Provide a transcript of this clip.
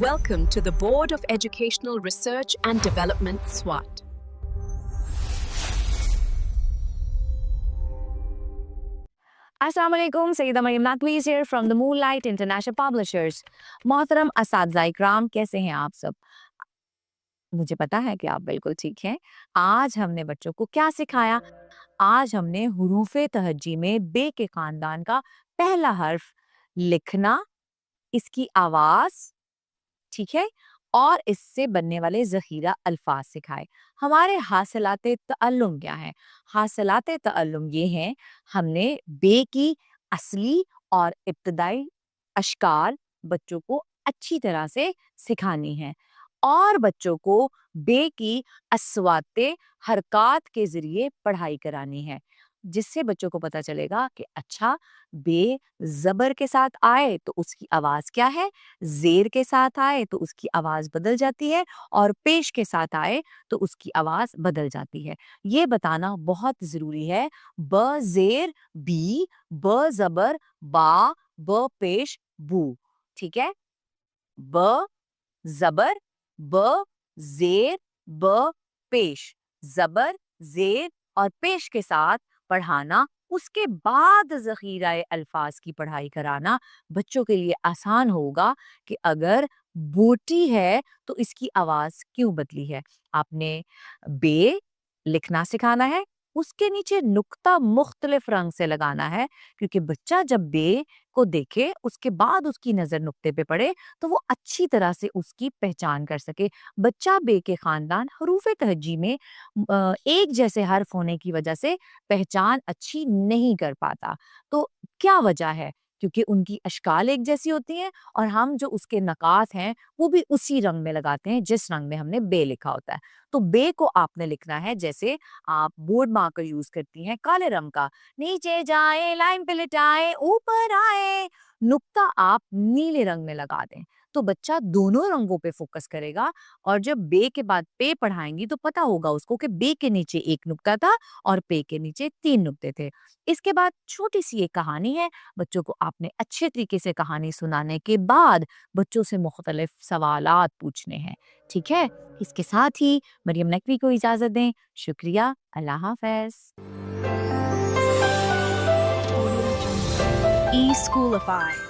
Welcome to the Board of Educational Research and Development, SWAT. अस्सलाम वालेकुम, Saeeda Maryam Naqvi is here from the Moonlight International Publishers. मोहतरम असातिज़ा इकराम, कैसे हैं आप सब? मुझे पता है कि आप बिल्कुल ठीक हैं। आज हमने बच्चों को क्या सिखाया? आज हमने हुरूफ़े तहज्जी में बे के खानदान का पहला हर्फ लिखना, इसकी आवाज़, ठीक है, और इससे बनने वाले ज़ख़ीरा अल्फाज सिखाए। हमारे हासिलाते तअल्लुम क्या है? हासिलाते तअल्लुम ये हैं, हमने बे की असली और इब्तदाई अशकाल बच्चों को अच्छी तरह से सिखानी है और बच्चों को बे की अस्वाते हरकात के ज़रिए पढ़ाई करानी है, जिससे बच्चों को पता चलेगा कि अच्छा बे ज़बर के साथ आए तो उसकी आवाज़ क्या है, ज़ेर के साथ आए तो उसकी आवाज़ बदल जाती है और पेश के साथ आए तो उसकी आवाज़ बदल जाती है। ये बताना बहुत ज़रूरी है। ब ज़ेर बी, ब ज़बर बा, ब पेश बू, ठीक है? ब ज़बर ब ज़ेर ब पेश, ज़बर ज़ेर और पेश के साथ पढ़ाना, उसके बाद ज़ख़ीराए अल्फाज की पढ़ाई कराना बच्चों के लिए आसान होगा कि अगर बोटी है तो इसकी आवाज़ क्यों बदली है। आपने बे लिखना सिखाना है, उसके नीचे नुक्ता मुख्तलिफ रंग से लगाना है, क्योंकि बच्चा जब बे को देखे उसके बाद उसकी नज़र नुक्ते पे पड़े तो वो अच्छी तरह से उसकी पहचान कर सके। बच्चा बे के खानदान हरूफ़े तहज्जी में एक जैसे हर्फ होने की वजह से पहचान अच्छी नहीं कर पाता। तो क्या वजह है? क्योंकि उनकी अशकाल एक जैसी होती हैं और हम जो उसके नकात हैं वो भी उसी रंग में लगाते हैं जिस रंग में हमने बे लिखा होता है। तो बे को आपने लिखना है जैसे आप बोर्ड मार्कर यूज करती हैं काले रंग का, नीचे जाए लाइन पे लिटाए ऊपर आए, नुक्ता आप नीले रंग में लगा दें तो बच्चा दोनों रंगों पे फोकस करेगा और जब बे के बाद पे पढ़ाएंगी तो पता होगा उसको कि बे के नीचे एक नुक्ता था और पे के नीचे 3 नुक्ते थे। इसके बाद छोटी सी एक कहानी है, बच्चों को आपने अच्छे तरीके से कहानी सुनाने के बाद बच्चों से मुख्तलिफ सवालात पूछने हैं, ठीक है? इसके साथ ही मरियम नकवी को इजाजत दें। शुक्रिया, अल्लाह हाफ़िज़। E-Schoolify.